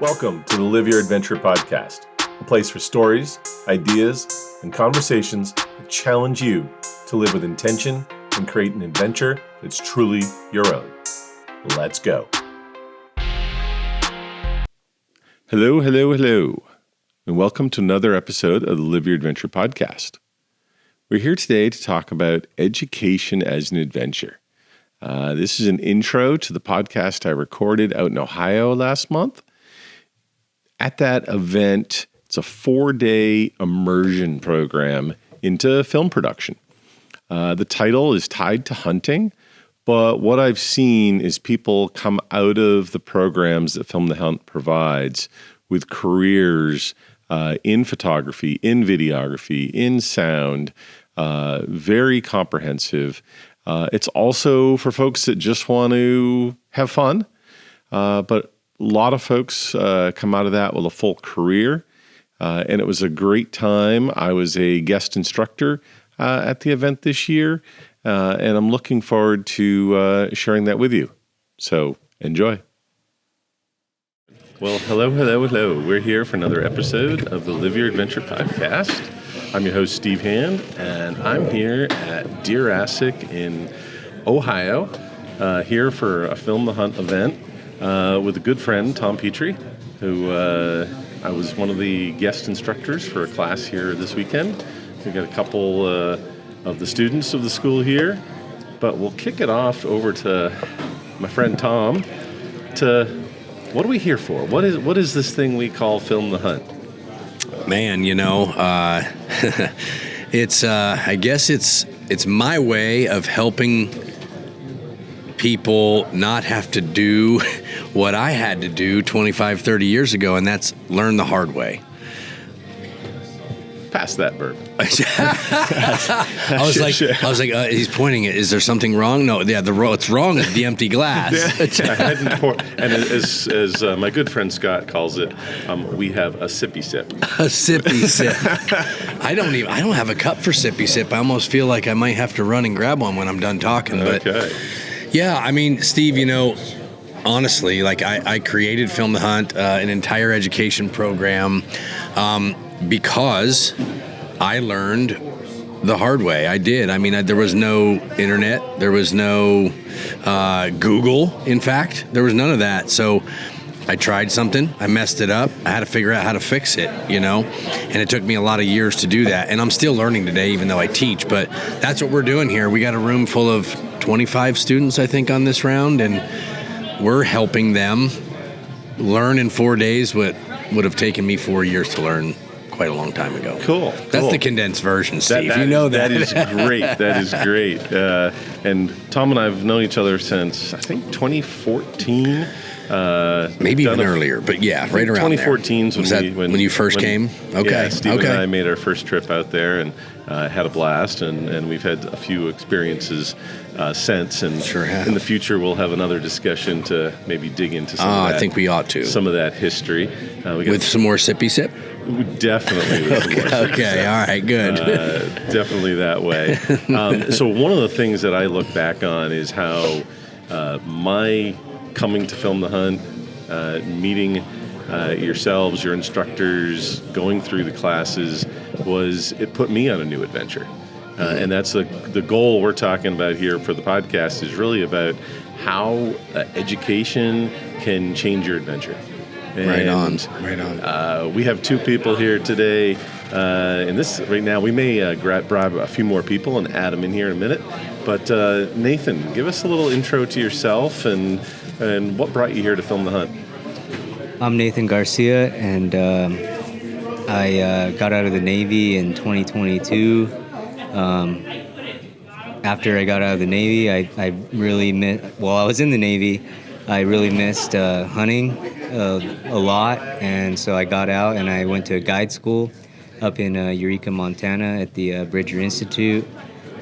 Welcome to the Live Your Adventure podcast, a place for stories, ideas, and conversations that challenge you to live with intention and create an adventure that's truly your own. Let's go. Hello, and welcome to another episode of the Live Your Adventure podcast. We're here today to talk about education as an adventure. This is an intro to the podcast I recorded out in Ohio last month. At that event, it's a 4-day immersion program into film production. The title is tied to hunting, but what I've seen is people come out of the programs that Film the Hunt provides with careers in photography, in videography, in sound, very comprehensive. It's also for folks that just want to have fun, but a lot of folks come out of that with a full career, and it was a great time. I was a guest instructor at the event this year, and I'm looking forward to sharing that with you. So enjoy. Well, hello. We're here for another episode of the Live Your Adventure podcast. I'm your host, Steve Hand, and I'm here at drastic in Ohio, here for a Film the Hunt event with a good friend, Tom Petrie, who I was one of the guest instructors for a class here this weekend. We've got a couple of the students of the school here, but we'll kick it off over to my friend Tom. What are we here for? What is this thing we call Film the Hunt? Man, it's I guess it's my way of helping people not have to do what I had to do 25, 30 years ago, and that's learn the hard way. Pass that burp. I was like, he's pointing it. Is there something wrong? No, yeah, what's wrong is the empty glass. I hadn't poured, and as my good friend Scott calls it, we have a sippy sip. A sippy sip. I don't have a cup for sippy sip. I almost feel like I might have to run and grab one when I'm done talking. But okay. Yeah, I mean, Steve, honestly, like I created Film the Hunt, an entire education program, because I learned the hard way. I did. I mean, there was no internet. There was no Google, in fact. There was none of that. So I tried something. I messed it up. I had to figure out how to fix it, And it took me a lot of years to do that. And I'm still learning today, even though I teach. But that's what we're doing here. We got a room full of 25 students, I think, on this round. And we're helping them learn in 4 days what would have taken me 4 years to learn quite a long time ago. Cool. That's the condensed version, Steve. That that. That is great. That is great. And Tom and I have known each other since, I think, 2014. Maybe even earlier, but yeah, right around 2014 there. When you first came? Okay. Yeah, Steve and I made our first trip out there and had a blast, and we've had a few experiences since. And sure have. In the future, we'll have another discussion to maybe dig into some of that. I think we ought to. Some of that history. With some more sippy sip? Definitely. With some more sippy sip. All right, good. Definitely that way. So one of the things that I look back on is how my coming to Film the Hunt, meeting yourselves, your instructors, going through the classes, it put me on a new adventure. And that's the goal we're talking about here for the podcast is really about how education can change your adventure. And, right on. We have two people here today. And this right now, we may bribe a few more people and add them in here in a minute. But Nathan, give us a little intro to yourself and what brought you here to Film the Hunt. I'm Nathan Garcia, and I got out of the Navy in 2022. After I got out of the Navy, I really I was in the Navy. I really missed hunting a lot, and so I got out and I went to a guide school up in Eureka, Montana at the Bridger Institute,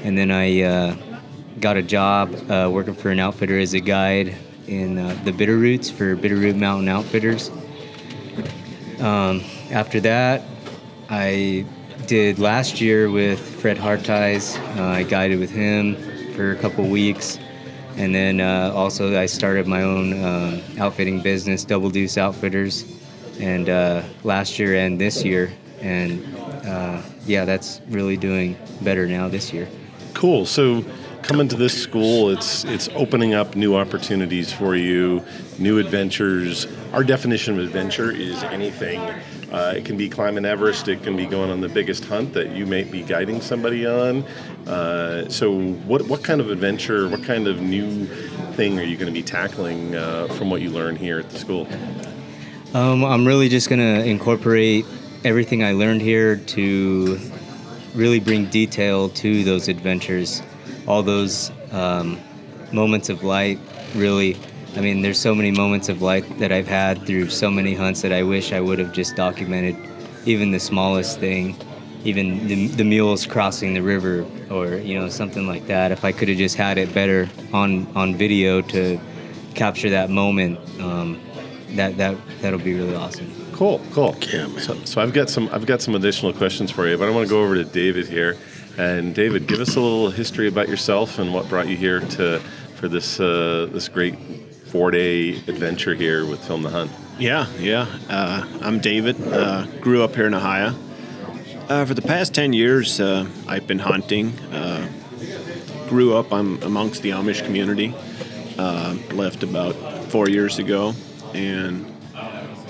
and then I got a job working for an outfitter as a guide in the Bitterroots for Bitterroot Mountain Outfitters. After that, I did last year with Fred Hartise. I guided with him for a couple weeks. And then also I started my own outfitting business, Double Deuce Outfitters. and last year and this year, and yeah, that's really doing better now this year. Cool. So coming to this school, it's opening up new opportunities for you, new adventures. Our definition of adventure is anything. It can be climbing Everest. It can be going on the biggest hunt that you may be guiding somebody on. So what kind of adventure, what kind of new thing are you going to be tackling from what you learn here at the school? I'm really just going to incorporate everything I learned here to really bring detail to those adventures, all those moments of light, really. I mean, there's so many moments of light that I've had through so many hunts that I wish I would have just documented, even the smallest thing, even the mules crossing the river, or something like that. If I could have just had it better on video to capture that moment, that'll be really awesome. Cool. Yeah, man. So I've got some additional questions for you, but I want to go over to David here. And David, give us a little history about yourself and what brought you here for this great 4-day adventure here with Film the Hunt. Yeah. I'm David. Grew up here in Ohio. For the past 10 years, I've been hunting. Grew up amongst the Amish community. Left about 4 years ago, and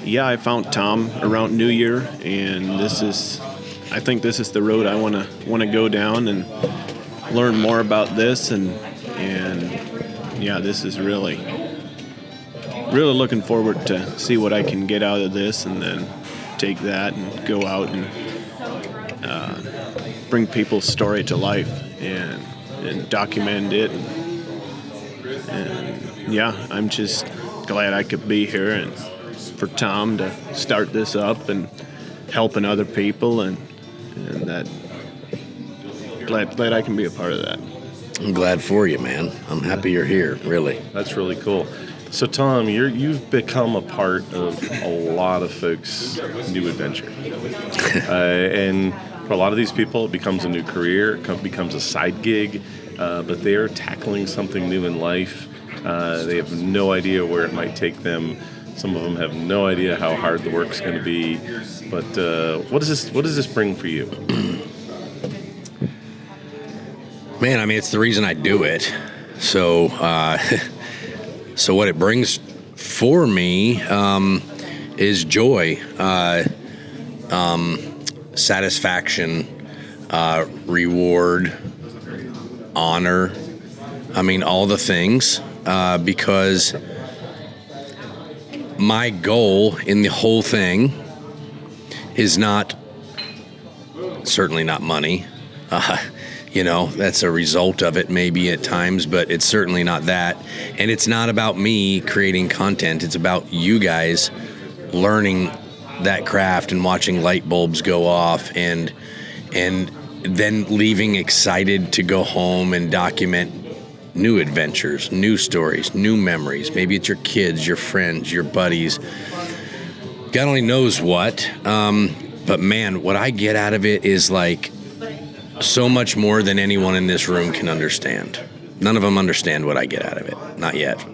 I found Tom around New Year, and I think this is the road I want to go down and learn more about this, and this is really looking forward to see what I can get out of this, and then take that and go out and bring people's story to life and document it, and I'm just glad I could be here and for Tom to start this up and helping other people, and that glad I can be a part of that. I'm glad for you, man. I'm happy you're here, really. That's really cool. So Tom, you've become a part of a lot of folks' new adventure, and for a lot of these people, it becomes a new career, it becomes a side gig, but they are tackling something new in life. They have no idea where it might take them. Some of them have no idea how hard the work's going to be. But what does this bring for you? Man, I mean, it's the reason I do it. So, so what it brings for me is joy, satisfaction, reward, honor. I mean, all the things, because my goal in the whole thing is certainly not money. That's a result of it maybe at times, but it's certainly not that. And it's not about me creating content. It's about you guys learning that craft and watching light bulbs go off, and then leaving excited to go home and document new adventures, new stories, new memories. Maybe it's your kids, your friends, your buddies. God only knows what. But man, what I get out of it is like so much more than anyone in this room can understand. None of them understand what I get out of it. Not yet.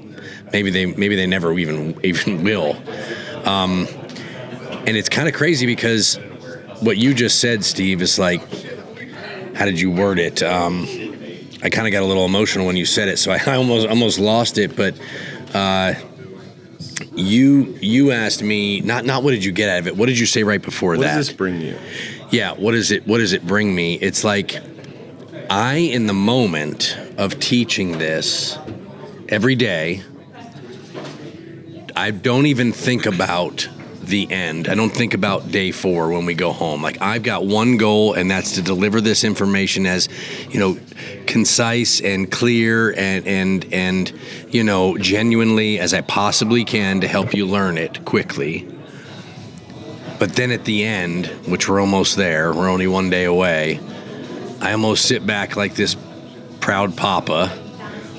Maybe they never even will. And it's kind of crazy because what you just said, Steve, is like, how did you word it? I kind of got a little emotional when you said it, so I almost lost it. But you asked me not what did you get out of it? What did you say right before that? What does this bring you? Yeah, what does it bring me? It's like in the moment of teaching this every day, I don't even think about the end. I don't think about day 4 when we go home. Like, I've got one goal, and that's to deliver this information as, concise and clear and genuinely as I possibly can to help you learn it quickly. But then at the end, which we're almost there, we're only one day away, I almost sit back like this proud papa,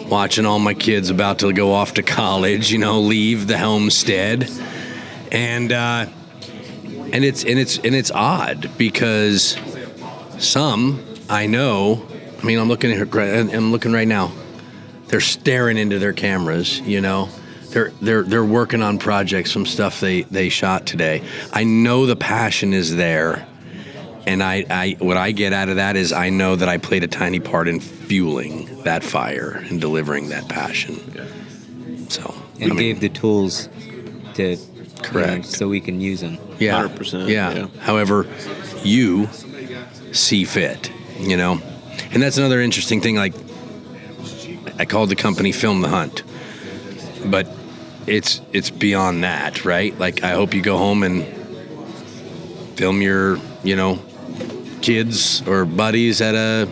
watching all my kids about to go off to college, leave the homestead. And it's odd because some I know. I mean, I'm looking right now. They're staring into their cameras, they're working on projects from stuff they shot today. I know the passion is there, and I what I get out of that is I know that I played a tiny part in fueling that fire and delivering that passion. Yeah. So And gave the tools to Correct. so we can use them. Yeah, 100%, Yeah. yeah. However, you see fit, and that's another interesting thing. Like, I called the company "Film the Hunt," but it's beyond that, right? Like, I hope you go home and film your, kids or buddies at a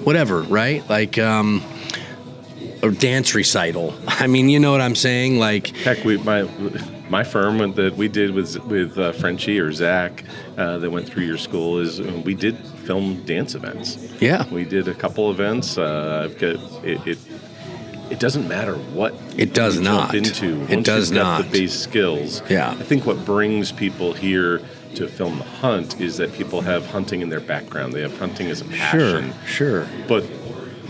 whatever, right? Like, or dance recital. I mean, you know what I'm saying? Like, Heck, my firm that we did with Frenchie or Zach that went through your school is we did film dance events. yeah, We did a couple events. I've got it. It doesn't matter what It does you not. jump into. It Once does you've got not. the base skills. Yeah. I think what brings people here to film the hunt is that people have hunting in their background. They have hunting as a passion. sure. But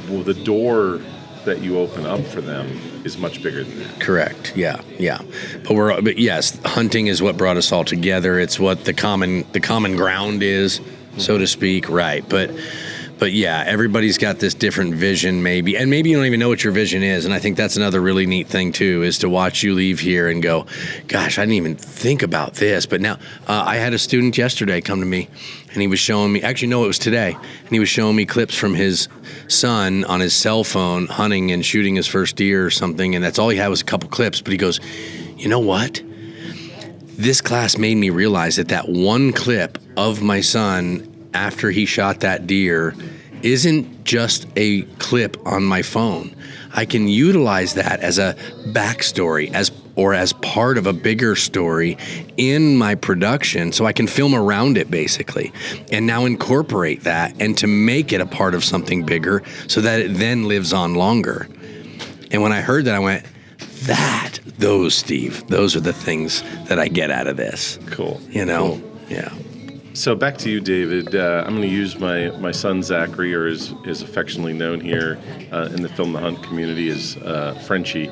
the door that you open up for them is much bigger than that. Correct. Yeah. But yes, hunting is what brought us all together. It's what the common ground is, so to speak. Right. But yeah, everybody's got this different vision, maybe, and maybe you don't even know what your vision is. And I think that's another really neat thing too, is to watch you leave here and go, "Gosh, I didn't even think about this." But now, I had a student yesterday come to me, and he was showing me. Actually, no, it was today, and he was showing me clips from his son on his cell phone hunting and shooting his first deer or something, and that's all he had was a couple clips. But he goes, "You know what? This class made me realize that one clip of my son after he shot that deer isn't just a clip on my phone. I can utilize that as a backstory, as part of a bigger story in my production, so I can film around it basically, and now incorporate that and to make it a part of something bigger, so that it then lives on longer." And when I heard that, I went, Steve, those are the things that I get out of this. Cool. Cool. Yeah. So back to you, David. I'm going to use my son Zachary, or is affectionately known here in the Film the Hunt community as Frenchie.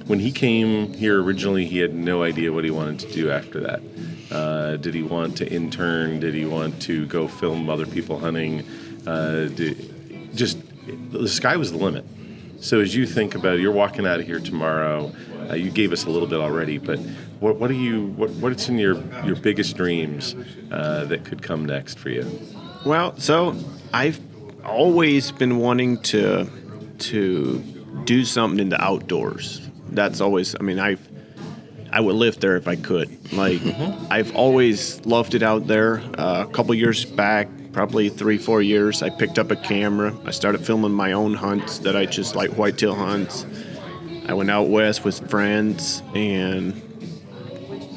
When he came here originally, he had no idea what he wanted to do after that. Did he want to intern? Did he want to go film other people hunting? The sky was the limit. So as you think about it, you're walking out of here tomorrow. You gave us a little bit already, but what's in your biggest dreams that could come next for you? Well, so I've always been wanting to do something in the outdoors. That's always, I would live there if I could. Like, I've always loved it out there. A couple years back, probably 3-4 years, I picked up a camera. I started filming my own hunts that I just like, whitetail hunts. I went out west with friends, and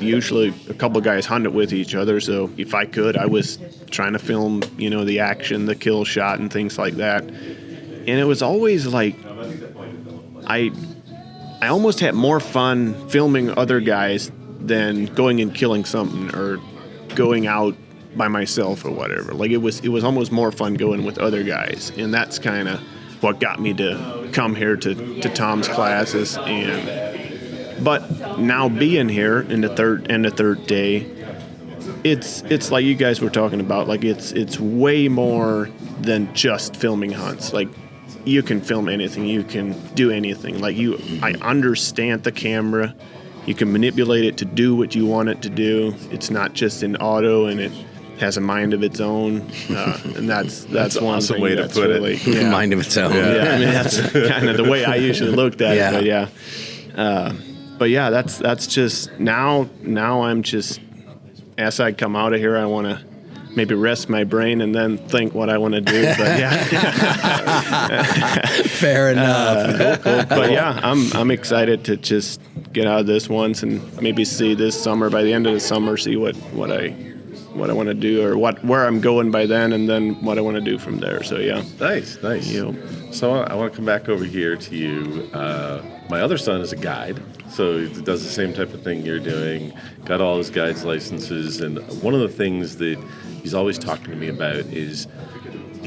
usually a couple of guys hunted with each other. So if I could, I was trying to film, the action, the kill shot, and things like that. And it was always like, I almost had more fun filming other guys than going and killing something or going out by myself or whatever. Like, it was almost more fun going with other guys, and that's kind of what got me to come here to Tom's classes. But now being here in the third day, it's like you guys were talking about. Like, it's way more than just filming hunts. Like, you can film anything, you can do anything. Like, I understand the camera. You can manipulate it to do what you want it to do. It's not just in auto, and it has a mind of its own, and that's an one awesome thing way to that's put it. really, yeah. Mind of its own. Yeah, that's kind of the way I usually looked at Yeah. it. But yeah, that's just now I'm just, as I come out of here, I want to maybe rest my brain and then think what I want to do. But yeah, Fair enough. cool. But yeah, I'm excited to just get out of this once and maybe see this summer, by the end of the summer, see what I want to do, or where I'm going by then, and then what I want to do from there. So yeah. Nice. So I want to come back over here to you. My other son is a guide, so he does the same type of thing you're doing, got all his guide's licenses, and one of the things that he's always talking to me about is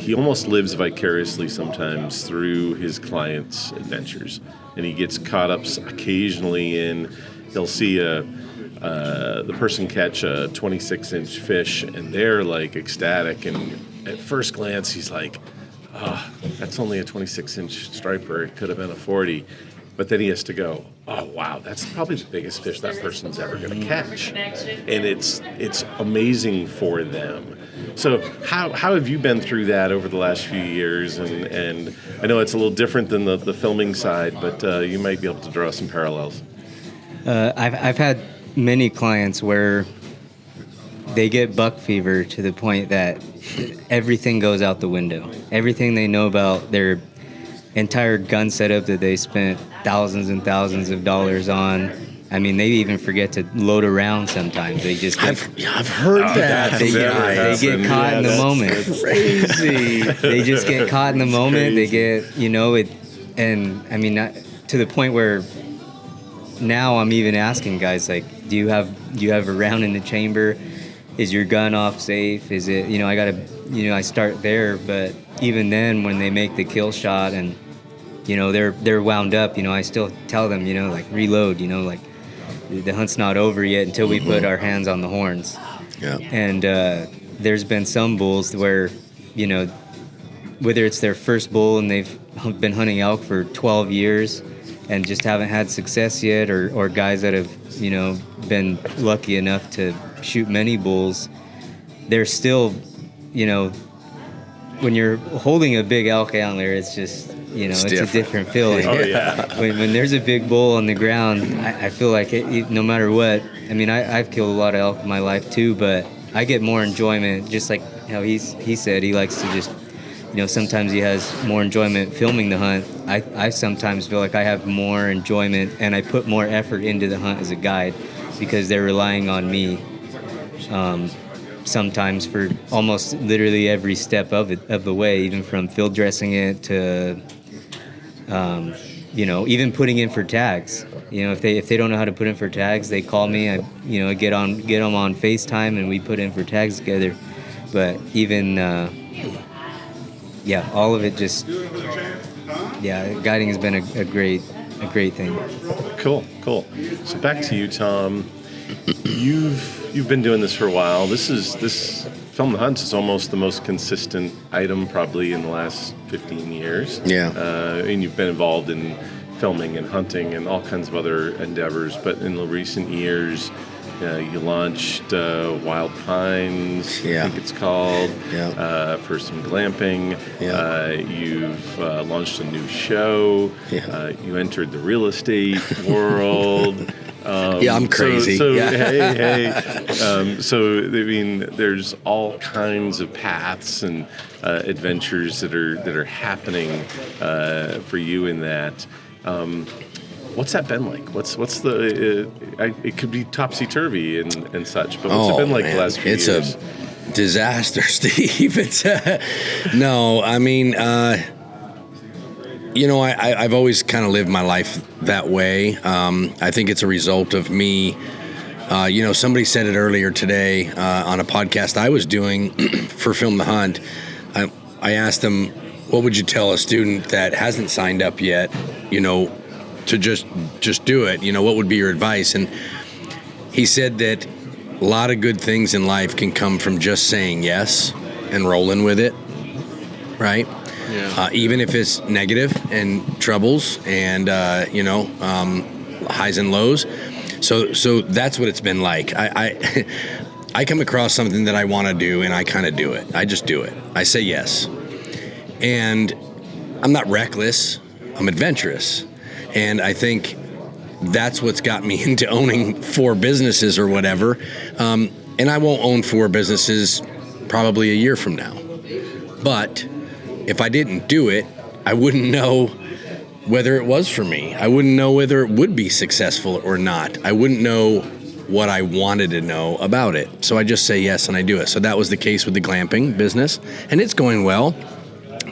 he almost lives vicariously sometimes through his clients' adventures, and he gets caught up occasionally in. He'll see the person catch a 26-inch fish, and they're like ecstatic, and at first glance he's like, "Oh, that's only a 26-inch striper. It could have been a 40." But then he has to go, "Oh, wow, that's probably the biggest fish that person's ever going to catch." And it's amazing for them. So how have you been through that over the last few years? And I know it's a little different than the filming side, but you might be able to draw some parallels. I've had many clients where they get buck fever to the point that everything goes out the window. Everything they know about their entire gun setup that they spent thousands and thousands of dollars on. I mean, they even forget to load a round sometimes. They just get, I've heard that. they get caught in the moment. Crazy. They just get caught in the moment. They get, and I mean, not, to the point where now I'm even asking guys like, do you have a round in the chamber? Is your gun off safe? Is it, I start there, but even then when they make the kill shot and, they're wound up, I still tell them, like reload, like the hunt's not over yet until we put our hands on the horns. Yeah. And there's been some bulls where, whether it's their first bull and they've been hunting elk for 12 years and just haven't had success yet, or guys that have, been lucky enough to shoot many bulls, they're still, when you're holding a big elk antler, it's just, it's a different feeling. Oh, yeah. When there's a big bull on the ground, I feel like no matter what, I mean, I've killed a lot of elk in my life too, but I get more enjoyment, just like how he said he likes to just, sometimes he has more enjoyment filming the hunt. I sometimes feel like I have more enjoyment and I put more effort into the hunt as a guide because they're relying on me sometimes for almost literally every step of the way, even from field dressing it to even putting in for tags. If they don't know how to put in for tags, they call me. I get them on FaceTime and we put in for tags together. But even all of it just guiding has been a great thing. Cool. So back to you, Tom. You've been doing this for a while. This Film the Hunt is almost the most consistent item probably in the last 15 years. Yeah. And you've been involved in filming and hunting and all kinds of other endeavors. But in the recent years, you launched Wild Pines, I think it's called, for some glamping. Yeah. You've launched a new show. Yeah. You entered the real estate world. I'm crazy. So I mean, there's all kinds of paths and adventures that are happening for you in that. What's that been like? What's the? It could be topsy turvy and such, but what's it been like the last few years? It's a disaster, Steve. It's no. I mean, I've always kind of lived my life that way. I think it's a result of me. Somebody said it earlier today on a podcast I was doing for Film the Hunt. I asked them, what would you tell a student that hasn't signed up yet, to just do it? What would be your advice? And he said that a lot of good things in life can come from just saying yes and rolling with it, right? Yeah. Even if it's negative and troubles and, highs and lows. So that's what it's been like. I come across something that I want to do and I kind of do it. I just do it. I say yes. And I'm not reckless. I'm adventurous. And I think that's what's got me into owning 4 businesses or whatever. And I won't own 4 businesses probably a year from now. But if I didn't do it, I wouldn't know whether it was for me. I wouldn't know whether it would be successful or not. I wouldn't know what I wanted to know about it. So I just say yes and I do it. So that was the case with the glamping business. And it's going well.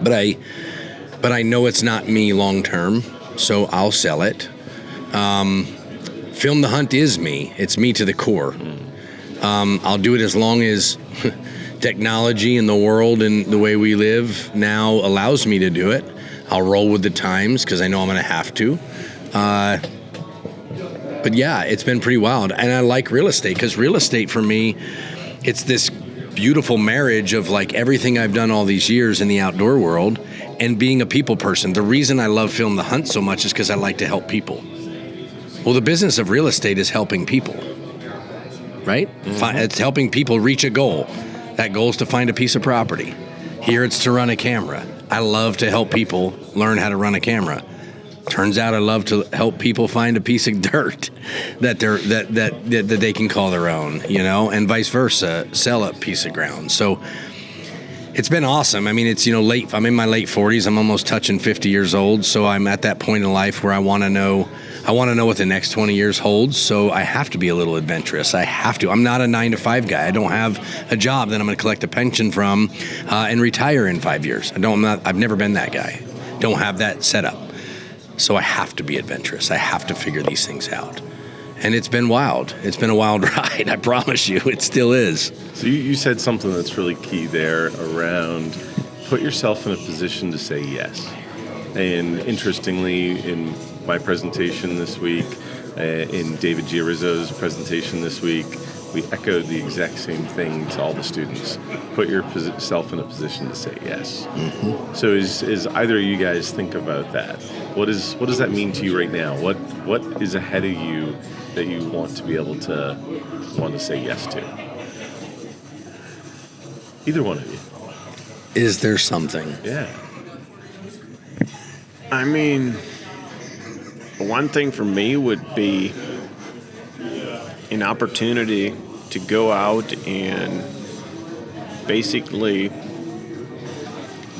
But I know it's not me long term. So I'll sell it. Film the Hunt is me. It's me to the core. I'll do it as long as, technology in the world and the way we live now allows me to do it. I'll roll with the times because I know I'm going to have to. But yeah, it's been pretty wild. And I like real estate because real estate for me, it's this beautiful marriage of like everything I've done all these years in the outdoor world and being a people person. The reason I love Film the Hunt so much is because I like to help people. Well, the business of real estate is helping people, right? Mm-hmm. It's helping people reach a goal. That goal is to find a piece of property. Here it's to run a camera. I love to help people learn how to run a camera. Turns out I love to help people find a piece of dirt that they can call their own, you know, and vice versa, sell a piece of ground. So it's been awesome. I mean, it's, you know, I'm in my late 40s. I'm almost touching 50 years old. So I'm at that point in life where I want to know what the next 20 years holds. So I have to be a little adventurous. I have to. I'm not a 9-to-5 guy. I don't have a job that I'm going to collect a pension from and retire in 5 years. I've never been that guy. Don't have that set up. So I have to be adventurous. I have to figure these things out. And it's been wild. It's been a wild ride. I promise you, it still is. So you said something that's really key there around put yourself in a position to say yes. And interestingly, in my presentation this week, in David Giarrizzo's presentation this week, we echoed the exact same thing to all the students. Put yourself in a position to say yes. Mm-hmm. So as either of you guys think about that, what does that mean to you right now? What is ahead of you that you want to say yes to? Either one of you. Is there something? Yeah. I mean, one thing for me would be an opportunity to go out and basically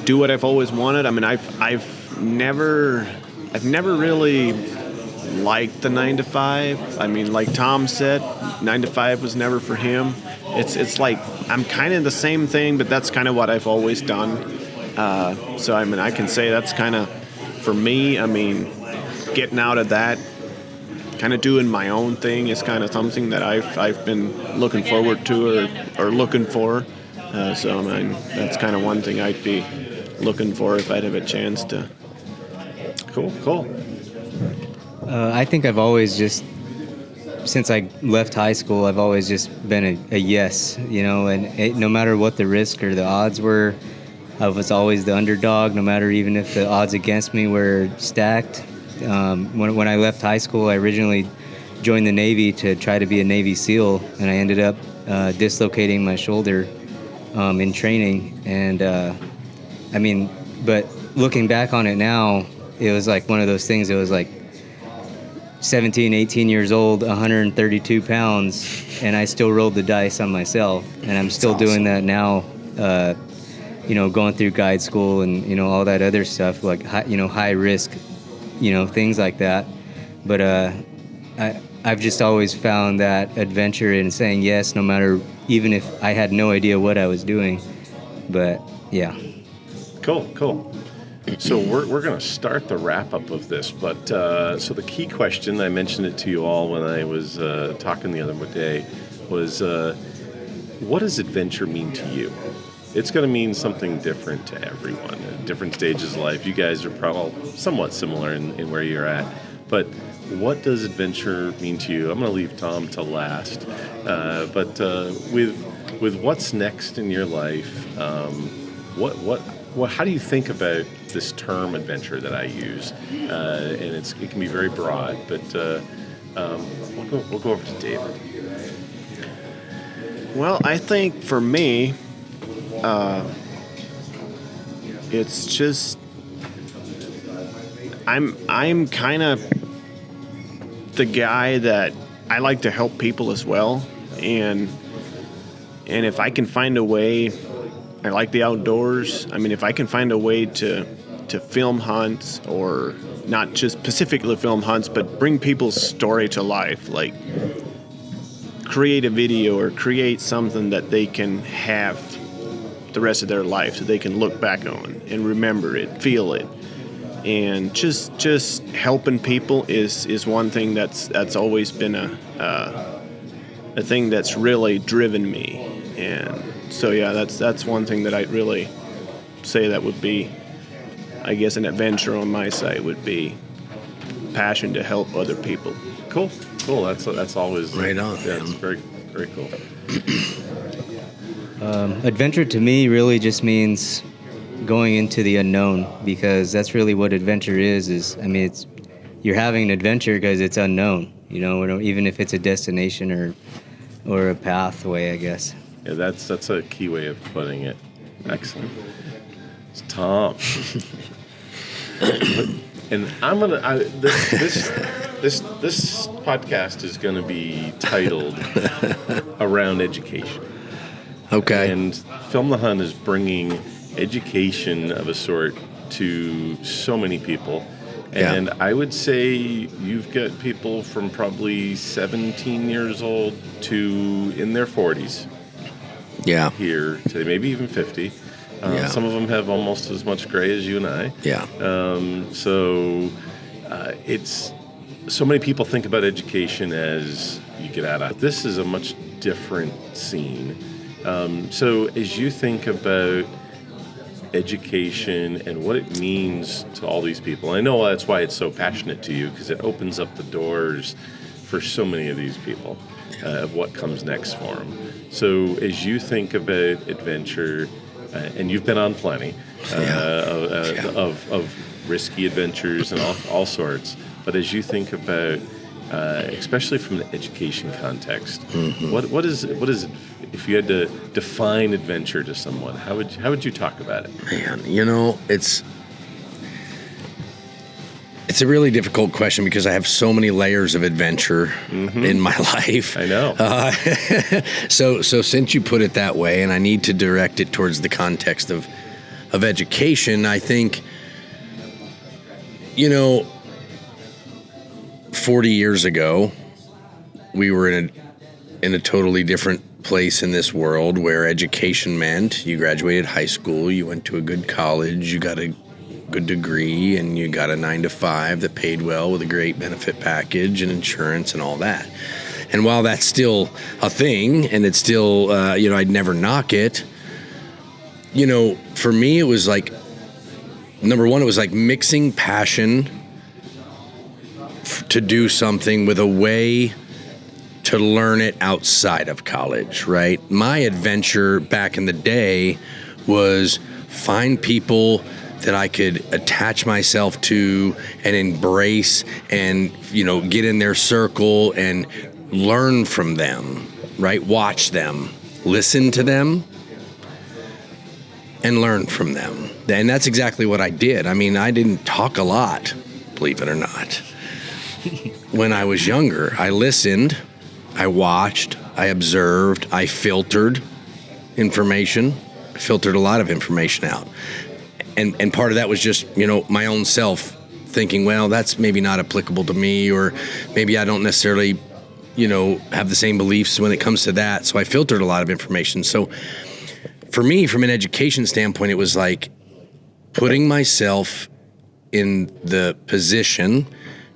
do what I've always wanted. I mean, I've never really liked the 9-to-5. I mean, like Tom said, 9-to-5 was never for him. It's like I'm kind of the same thing, but that's kind of what I've always done. So I mean, I can say that's kind of for me. I mean, getting out of that, kind of doing my own thing is kind of something that I've been looking forward to or looking for. So I mean, that's kind of one thing I'd be looking for if I'd have a chance to. Cool. I think I've always just, since I left high school, I've always just been a yes, you know, and no matter what the risk or the odds were, I was always the underdog, no matter even if the odds against me were stacked. When I left high school, I originally joined the Navy to try to be a Navy SEAL, and I ended up dislocating my shoulder in training. And I mean, but looking back on it now, it was like one of those things. It was like 17, 18 years old, 132 pounds, and I still rolled the dice on myself. And I'm still doing that now, you know, going through guide school and, you know, all that other stuff, like, high risk, you know, things like that. But I've just always found that adventure in saying yes, no matter, even if I had no idea what I was doing. But, yeah. Cool. So we're going to start the wrap-up of this, but so the key question, I mentioned it to you all when I was talking the other day, was what does adventure mean to you? It's going to mean something different to everyone at different stages of life. You guys are probably somewhat similar in where you're at, but what does adventure mean to you? I'm going to leave Tom to last, but with what's next in your life, how do you think about this term adventure that I use? And it can be very broad, but we'll go over to David. Well, I think for me, it's just I'm kind of the guy that I like to help people as well, and if I can find a way. I like the outdoors. I mean, if I can find a way to film hunts, or not just specifically film hunts, but bring people's story to life, like create a video or create something that they can have the rest of their life, so they can look back on and remember it, feel it, and just helping people is one thing that's always been a thing that's really driven me, and So yeah, that's one thing that I'd really say that would be, I guess, an adventure on my side would be passion to help other people. Cool. That's always Right on, Yeah, man. it's very, very cool. Adventure to me really just means going into the unknown, because that's really what adventure is I mean, it's you're having an adventure because it's unknown, even if it's a destination or a pathway, I guess. Yeah, that's a key way of putting it. Excellent. It's Tom. And this podcast is gonna be titled Around Education. Okay. And Film the Hunt is bringing education of a sort to so many people. Yeah. And I would say you've got people from probably 17 years old to in their 40s Yeah. here today, maybe even 50. Yeah. Some of them have almost as much gray as you and I. Yeah. It's so many people think about education as you get out of. This is a much different scene. So as you think about education and what it means to all these people, I know that's why it's so passionate to you, because it opens up the doors for so many of these people of what comes next for them. So as you think about adventure, and you've been on plenty of risky adventures and all sorts, but as you think about, especially from an education context, what is it, if you had to define adventure to someone, how would you talk about it? Man, it's a really difficult question because I have so many layers of adventure in my life. I know. So since you put it that way, and I need to direct it towards the context of education, I think, 40 years ago, we were in a totally different place in this world where education meant you graduated high school, you went to a good college, you got a good degree, and you got a 9-to-5 that paid well with a great benefit package and insurance and all that. And while that's still a thing, and it's still, I'd never knock it, for me, it was like, number one, it was like mixing passion to do something with a way to learn it outside of college, right? My adventure back in the day was find people that I could attach myself to and embrace and, get in their circle and learn from them, right? Watch them, listen to them, and learn from them. And that's exactly what I did. I mean, I didn't talk a lot, believe it or not. When I was younger, I listened, I watched, I observed, I filtered information, filtered a lot of information out. And part of that was just, my own self thinking, well, that's maybe not applicable to me, or maybe I don't necessarily, have the same beliefs when it comes to that. So I filtered a lot of information. So for me, from an education standpoint, it was like putting myself in the position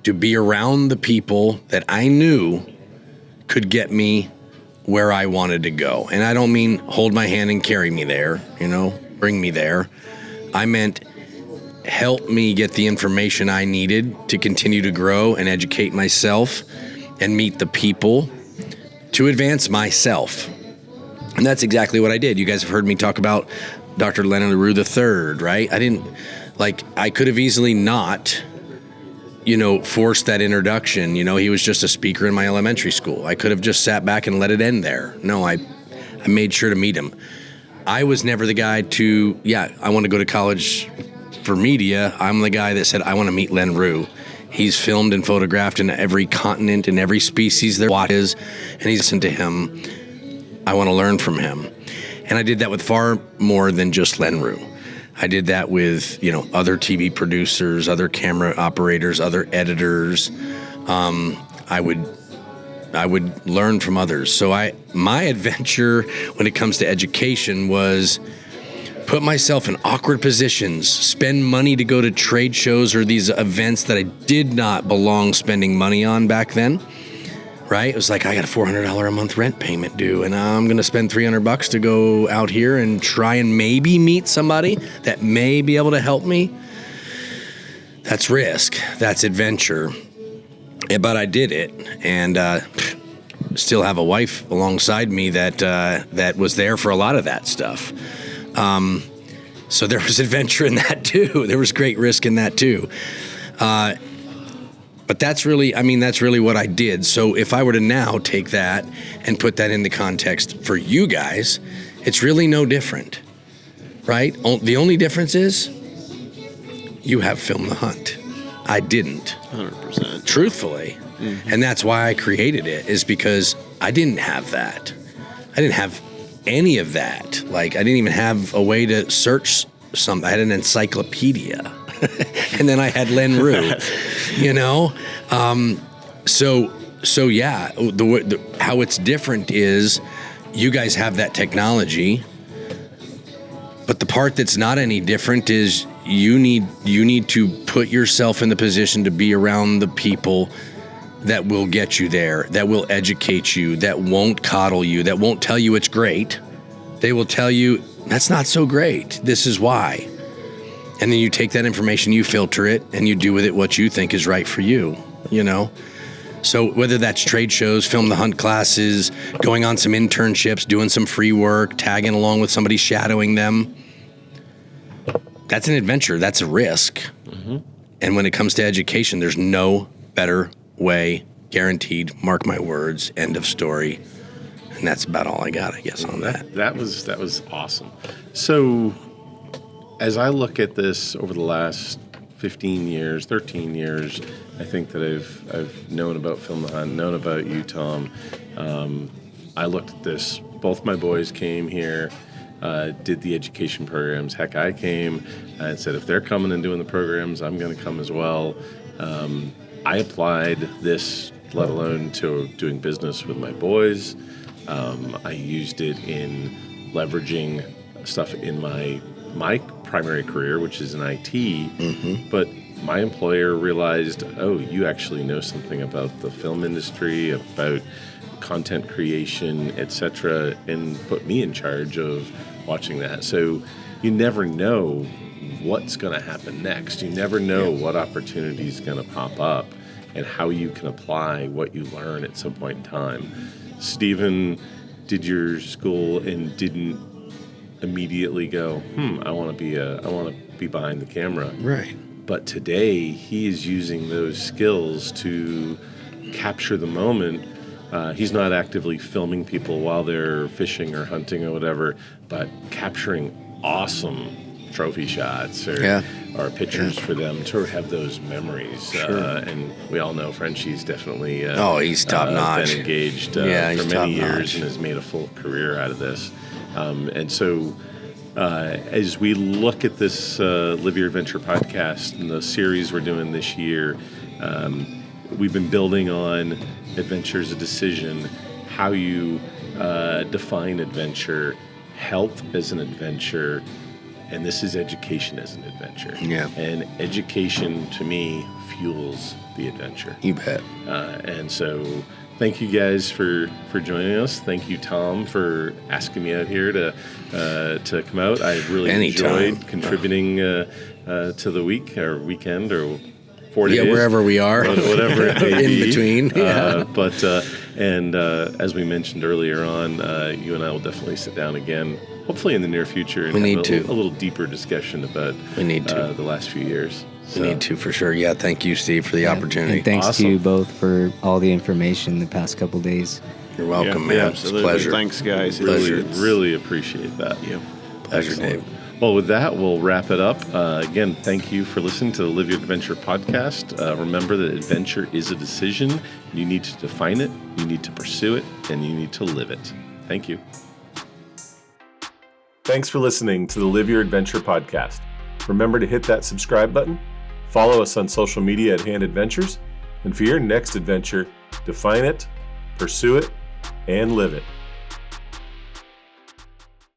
to be around the people that I knew could get me where I wanted to go. And I don't mean hold my hand and carry me there, bring me there. I meant help me get the information I needed to continue to grow and educate myself and meet the people to advance myself. And that's exactly what I did. You guys have heard me talk about Dr. Leonard LaRue III, right? I could have easily not, forced that introduction. He was just a speaker in my elementary school. I could have just sat back and let it end there. No, I made sure to meet him. I was never the guy I want to go to college for media. I'm the guy that said, I want to meet Len Rue. He's filmed and photographed in every continent and every species there is, and he's listened to him. I want to learn from him. And I did that with far more than just Len Rue. I did that with, other TV producers, other camera operators, other editors. I would learn from others. So my adventure when it comes to education was put myself in awkward positions, spend money to go to trade shows or these events that I did not belong spending money on back then, right? It was like, I got a $400 a month rent payment due, and I'm going to spend $300 to go out here and try and maybe meet somebody that may be able to help me. That's risk. That's adventure. But I did it, and still have a wife alongside me that was there for a lot of that stuff. So there was adventure in that too. There was great risk in that too. But that's really what I did. So if I were to now take that and put that in the context for you guys, it's really no different, right? The only difference is you have filmed the hunt. I didn't. 100%. Truthfully. Mm-hmm. And that's why I created it, is because I didn't have that. I didn't have any of that. Like, I didn't even have a way to search something. I had an encyclopedia. And then I had Lenru, you know? So yeah, how it's different is you guys have that technology, but the part that's not any different is you need to put yourself in the position to be around the people that will get you there, that will educate you, that won't coddle you, that won't tell you it's great. They will tell you, that's not so great. This is why. And then you take that information, you filter it, and you do with it what you think is right for you, you know? So whether that's trade shows, film the hunt classes, going on some internships, doing some free work, tagging along with somebody, shadowing them, that's an adventure. That's a risk. Mm-hmm. And when it comes to education, there's no better way, guaranteed, mark my words, end of story. And that's about all I got, I guess, on that. That was awesome. So as I look at this over the last 15 years, 13 years, I think that I've known about Film the Hunt, known about you, Tom. I looked at this. Both my boys came here, did the education programs. Heck, I came and said, if they're coming and doing the programs, I'm going to come as well. I applied this, let alone to doing business with my boys. I used it in leveraging stuff in my primary career, which is in IT. Mm-hmm. But my employer realized, oh, you actually know something about the film industry, about content creation, etc., and put me in charge of watching that. So you never know what's going to happen next. You never know what opportunity is going to pop up and how you can apply what you learn at some point in time. Stephen did your school and didn't immediately go, I want to be behind the camera. Right. But today he is using those skills to capture the moment. He's not actively filming people while they're fishing or hunting or whatever, but capturing awesome trophy shots or pictures for them to have those memories. Sure. And we all know Frenchie's definitely he's top notch. Been engaged for many years and has made a full career out of this. And so as we look at this Live Your Adventure podcast and the series we're doing this year, we've been building on adventure as a decision, how you define adventure, health as an adventure, and this is education as an adventure. Yeah. And education, to me, fuels the adventure. You bet. And so thank you guys for joining us. Thank you, Tom, for asking me out here to come out. I really enjoyed contributing to the week or weekend or 4 days. Yeah, wherever we are. Whatever it may in be. between. Yeah. And as we mentioned earlier on, you and I will definitely sit down again, hopefully in the near future, and have a little deeper discussion about the last few years. We need to, for sure. Yeah, thank you, Steve, for the opportunity. And thanks to you both for all the information the past couple days. You're welcome, man. Absolutely. It's a pleasure. Thanks, guys. Really appreciate that. Yeah. Pleasure, Dave. Well, with that, we'll wrap it up. Again, thank you for listening to the Live Your Adventure podcast. Remember that adventure is a decision. You need to define it, you need to pursue it, and you need to live it. Thank you. Thanks for listening to the Live Your Adventure podcast. Remember to hit that subscribe button, follow us on social media at Hand Adventures, and for your next adventure, define it, pursue it, and live it.